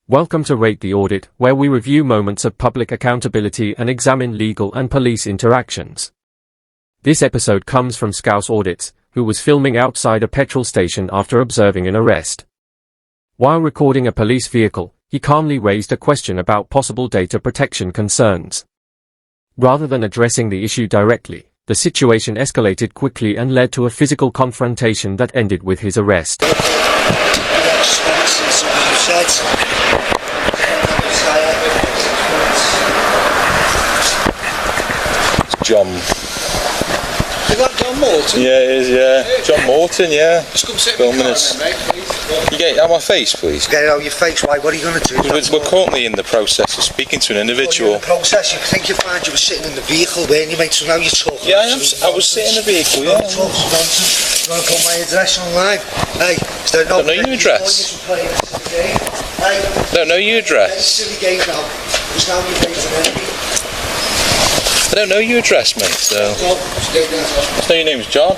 Welcome to Rate the Audit, where we review moments of public accountability and examine legal and police interactions. This episode comes from Scouse Audits, who was filming outside a petrol station after observing an arrest. While recording a police vehicle, he calmly raised a question about possible data protection concerns. Rather than addressing the issue directly, the situation escalated quickly and led to a physical confrontation that ended with his arrest. John. Is that John Morton? Yeah, it is, yeah. John Morton, yeah. Just come sit Filming me us. mate, please. You get out of my face, please. Get out of your face, why? What are you going to do? We're currently in the process of speaking to an individual. In the process, you think you find you were sitting in the vehicle, weren't you, mate? So now you're talking. Yeah, I was sitting in the vehicle, yeah. You want to put my address online? Hey, is there no... Don't know your address. Hey, Don't know your address. silly game now. Because now you're raising me. I don't know your address, mate, so... I know your name's John.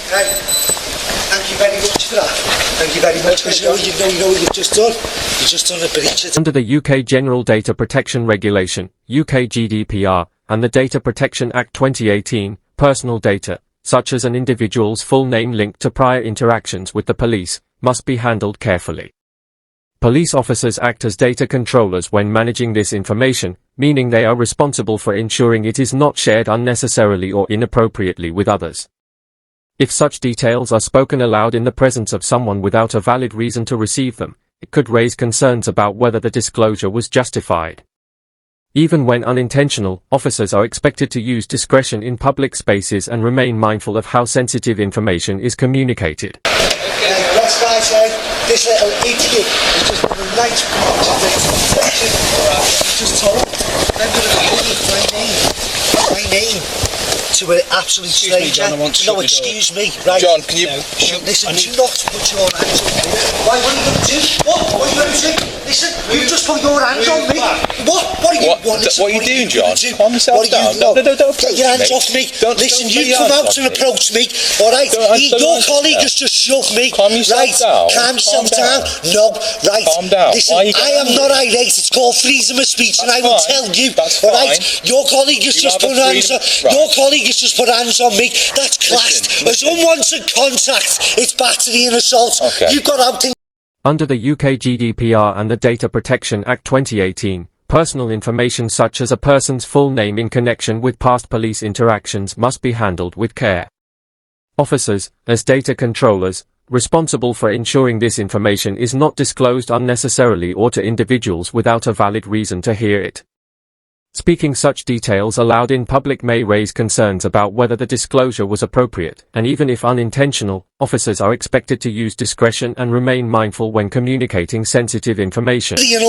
Hey, thank you very much for that. Thank you very much, because you know what you've just done? You've just done a breach of... Under the UK General Data Protection Regulation, UK GDPR, and the Data Protection Act 2018, personal data, such as an individual's full name linked to prior interactions with the police, must be handled carefully. Police officers act as data controllers when managing this information, meaning they are responsible for ensuring it is not shared unnecessarily or inappropriately with others. If such details are spoken aloud in the presence of someone without a valid reason to receive them, it could raise concerns about whether the disclosure was justified. Even when unintentional, officers are expected to use discretion in public spaces and remain mindful of how sensitive information is communicated. Last guy said, this little idiot has just done a nice just told my name to an absolute stranger. No, excuse me. Right. John, can you... Listen, do not put your hands on me. Why, what are you going to do? What are you going to do? Listen, you just put your hands on me. What are you... What are you doing, John? Calm yourself down. No, don't get your hands off me. Listen, you come out and approach me, alright? Your colleague has just shoved me. Calm yourself down. Calm yourself down. No, right. Calm down. Listen, I am not irate. It's called freedom of speech, and I will tell you, alright? Your colleague has just put hands on... Your colleague has just put hands on me. That's classed as unwanted contact. It's battery and assault. Okay. You've got out... Under the UK GDPR and the Data Protection Act 2018, personal information such as a person's full name in connection with past police interactions must be handled with care. Officers, as data controllers, responsible for ensuring this information is not disclosed unnecessarily or to individuals without a valid reason to hear it. Speaking such details aloud in public may raise concerns about whether the disclosure was appropriate, and even if unintentional, officers are expected to use discretion and remain mindful when communicating sensitive information. You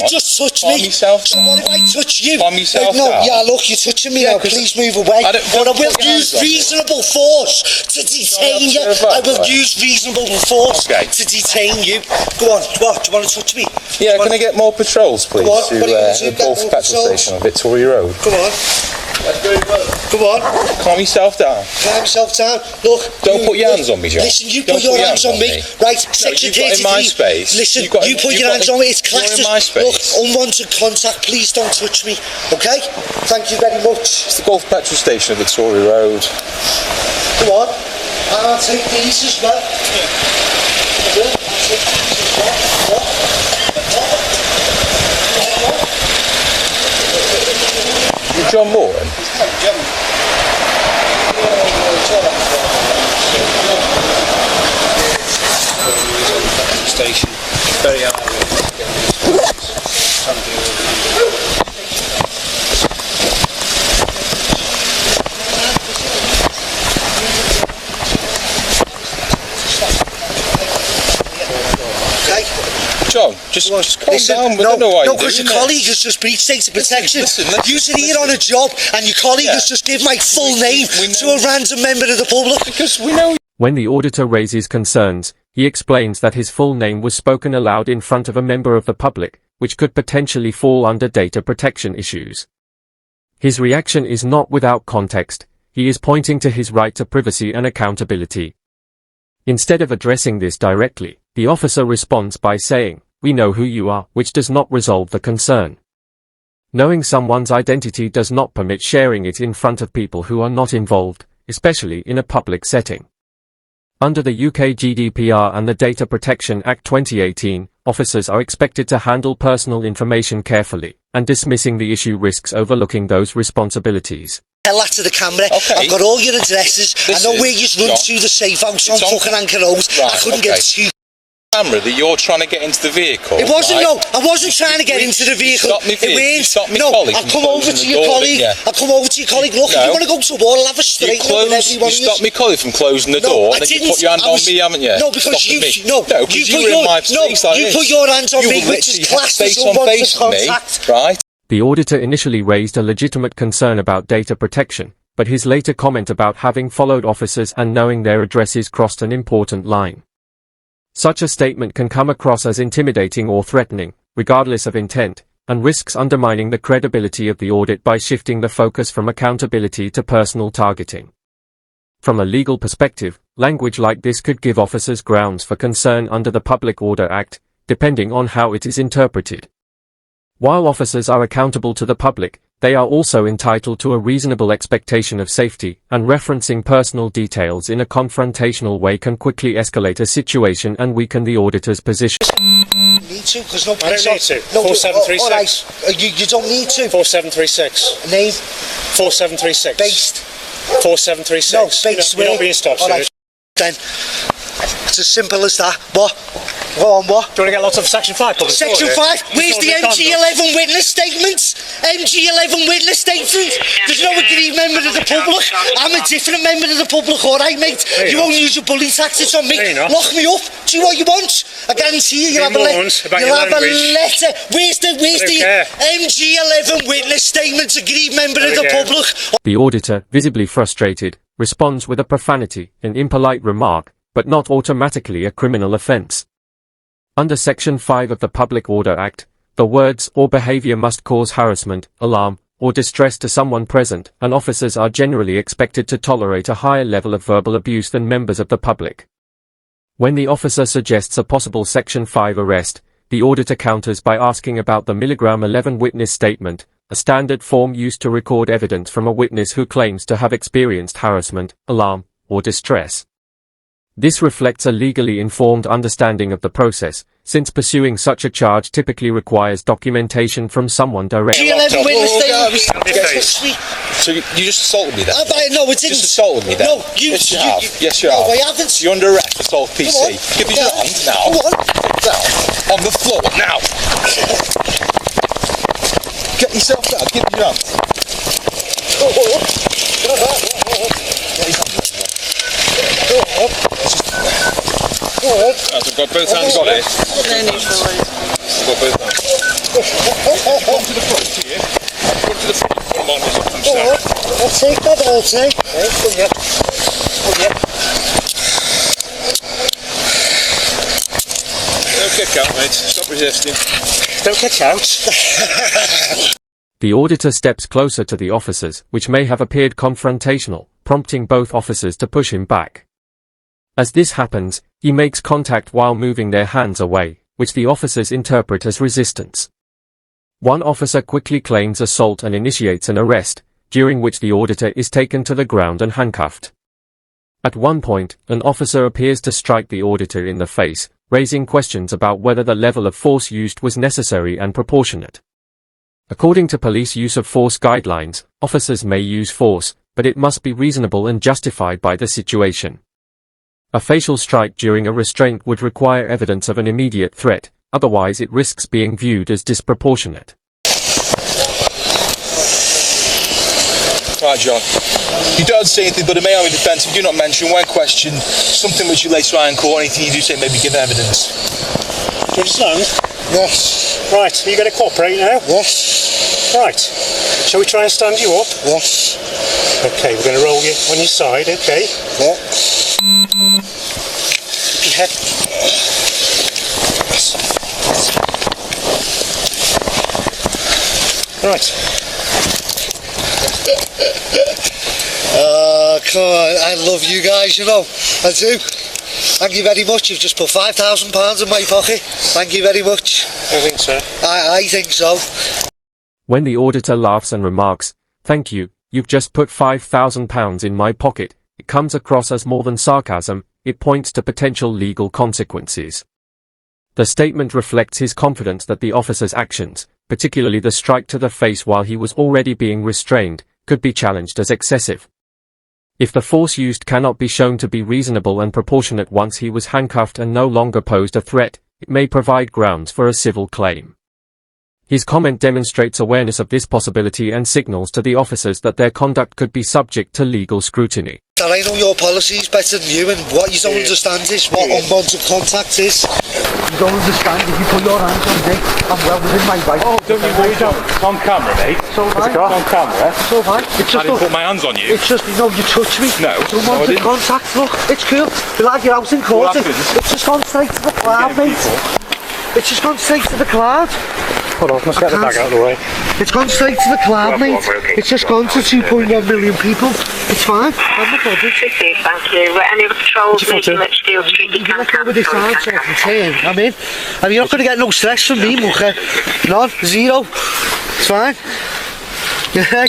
just touched me. So what if I touch you? No, yeah, look, you're touching me now. Please move away. But I will use reasonable force to detain you. I will use reasonable force to detain you. Go on, what? Do you want to touch me? Yeah, can I get more patrols, please? Go on, Petrol station on Victoria Road. Come on. Come on. Calm yourself down. Calm yourself down. Look. Don't put your hands on me, John. Listen, you put your hands on me. Right, section 33. In my space. Listen, you put your hands on me. It's classed in my as... space. Look, unwanted contact. Please don't touch me. Okay? Thank you very much. It's the Gulf petrol station at Victoria Road. Come on. And I'll take these as well. I'll take these as well. You're John Morton? Station. Very hard. John, just calm down. We don't know why you're doing because your colleague has just breached data protection. You're here on a job, and your colleague has just given my full name to a random member of the public. Because we know... When the auditor raises concerns, he explains that his full name was spoken aloud in front of a member of the public, which could potentially fall under data protection issues. His reaction is not without context. he is pointing to his right to privacy and accountability. Instead of addressing this directly, the officer responds by saying, "We know who you are," which does not resolve the concern. Knowing someone's identity does not permit sharing it in front of people who are not involved, especially in a public setting. Under the UK GDPR and the Data Protection Act 2018, officers are expected to handle personal information carefully, and dismissing the issue risks overlooking those responsibilities. Tell that to the camera. Okay. I've got all your addresses. I know where you run to the safe house on fucking Anchor Road. Right, I couldn't get two. Camera that you're trying to get into the vehicle. It wasn't, right? no, I wasn't trying to get into the vehicle. Stop me, it stop me, no, colleague. I'll come over to your colleague. I'll come over to your colleague. Look, if you want to go to war, I'll have a straight look with everyone. You stopped me, colleague, from closing the door, and then you put your hand on me, haven't you? No, because you put your hands on me, which is classed as unwanted contact. Right? The auditor initially raised a legitimate concern about data protection, but his later comment about having followed officers and knowing their addresses crossed an important line. Such a statement can come across as intimidating or threatening, regardless of intent, and risks undermining the credibility of the audit by shifting the focus from accountability to personal targeting. From a legal perspective, language like this could give officers grounds for concern under the Public Order Act, depending on how it is interpreted. While officers are accountable to the public, they are also entitled to a reasonable expectation of safety, and referencing personal details in a confrontational way can quickly escalate a situation and weaken the auditor's position. Need to, because no I don't need to. No, 4736. all right, you don't need to. 4736. Name? 4736. Based? 4736. No, based You're not being stopped, all right, then. It's as simple as that. What? Go on, what? Do you want to get lots of Section 5? Section 5? Where's the MG11 witness statements? MG11 witness statements? There's no agreed member of the public. I'm a different member of the public, alright, mate? You won't use your bully tactics on me. Lock me up. Do what you want. I guarantee you'll have a letter. Where's the MG11 witness statements? Agreed member of the public. The auditor, visibly frustrated, responds with a profanity, an impolite remark, but not automatically a criminal offence. Under Section 5 of the Public Order Act, the words or behavior must cause harassment, alarm, or distress to someone present, and officers are generally expected to tolerate a higher level of verbal abuse than members of the public. When the officer suggests a possible Section 5 arrest, the auditor counters by asking about the milligram 11 witness statement, a standard form used to record evidence from a witness who claims to have experienced harassment, alarm, or distress. This reflects a legally informed understanding of the process, since pursuing such a charge typically requires documentation from someone directly. So you just assaulted me then? No, it didn't. Just assaulted me then? No, Yes, you have. Yes, you have. No, I haven't. You're under arrest for assault PC. Give me your hand now. Come on. Get down. On the floor now. Get yourself down. Give me your hand. I've got both hands on it. I've got both hands. Come to the front here. Come to the front. Come on, I'll take that, I'll take. Come here. Don't kick out, mate. Stop resisting. Don't kick out. The auditor steps closer to the officers, which may have appeared confrontational, prompting both officers to push him back. As this happens, he makes contact while moving their hands away, which the officers interpret as resistance. One officer quickly claims assault and initiates an arrest, during which the auditor is taken to the ground and handcuffed. At one point, an officer appears to strike the auditor in the face, raising questions about whether the level of force used was necessary and proportionate. According to police use of force guidelines, officers may use force, but it must be reasonable and justified by the situation. A facial strike during a restraint would require evidence of an immediate threat, otherwise it risks being viewed as disproportionate. Right, John. You don't say anything but a may army defence if you do not mention, when questioned, something which you later on in court, anything you do say may be given evidence. Do you understand? Yes. Right, are you going to cooperate now? Yes. Right. Shall we try and stand you up? Yes. Okay, we're going to roll you on your side, okay? Yeah. Keep your head. Right. Come on, I love you guys, you know. I do. Thank you very much. You've just put £5,000 in my pocket. Thank you very much. I think so. I think so. When the auditor laughs and remarks, "Thank you, you've just put £5,000 in my pocket," it comes across as more than sarcasm, it points to potential legal consequences. The statement reflects his confidence that the officer's actions, particularly the strike to the face while he was already being restrained, could be challenged as excessive. If the force used cannot be shown to be reasonable and proportionate once he was handcuffed and no longer posed a threat, it may provide grounds for a civil claim. His comment demonstrates awareness of this possibility and signals to the officers that their conduct could be subject to legal scrutiny. That I know your policies better than you, and what you don't understand is what unwanted contact is. You don't understand if you put your hands on me, I'm well within my right. Oh, don't you worry, John. It's on camera, mate. So it's on camera. So fine. It's I just didn't put my hands on you. It's just, you know, you touch me. No, It's unwanted contact. Look, it's cool. You're like you're out in court. It's just gone straight to the cloud, mate. It's just gone straight to the cloud. Hold on, let's get the bag out of the way. It's gone straight to the cloud, mate. It's just gone to 2.1 million people. It's fine. I'm not bothered. Thank you. Any other patrols making that Steel Street, you can Look over this side so I can turn. I'm in. I mean, you're not going to get no stress from me, mucker. None. Zero. It's fine. Yeah.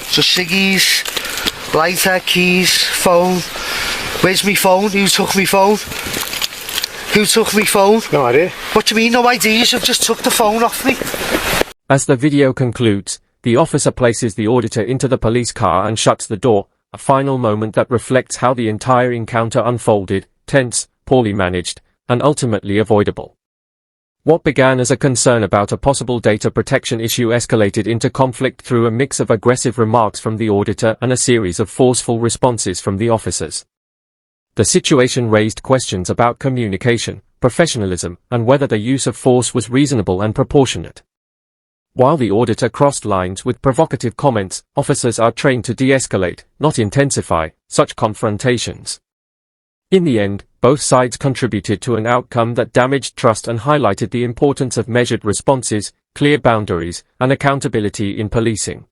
So ciggies, lighter, keys, phone. Where's me phone? Who took me phone? Who took me phone? No idea. What do you mean, no idea? You've just took the phone off me. As the video concludes, the officer places the auditor into the police car and shuts the door, a final moment that reflects how the entire encounter unfolded, tense, poorly managed, and ultimately avoidable. What began as a concern about a possible data protection issue escalated into conflict through a mix of aggressive remarks from the auditor and a series of forceful responses from the officers. The situation raised questions about communication, professionalism, and whether the use of force was reasonable and proportionate. While the auditor crossed lines with provocative comments, officers are trained to de-escalate, not intensify, such confrontations. In the end, both sides contributed to an outcome that damaged trust and highlighted the importance of measured responses, clear boundaries, and accountability in policing.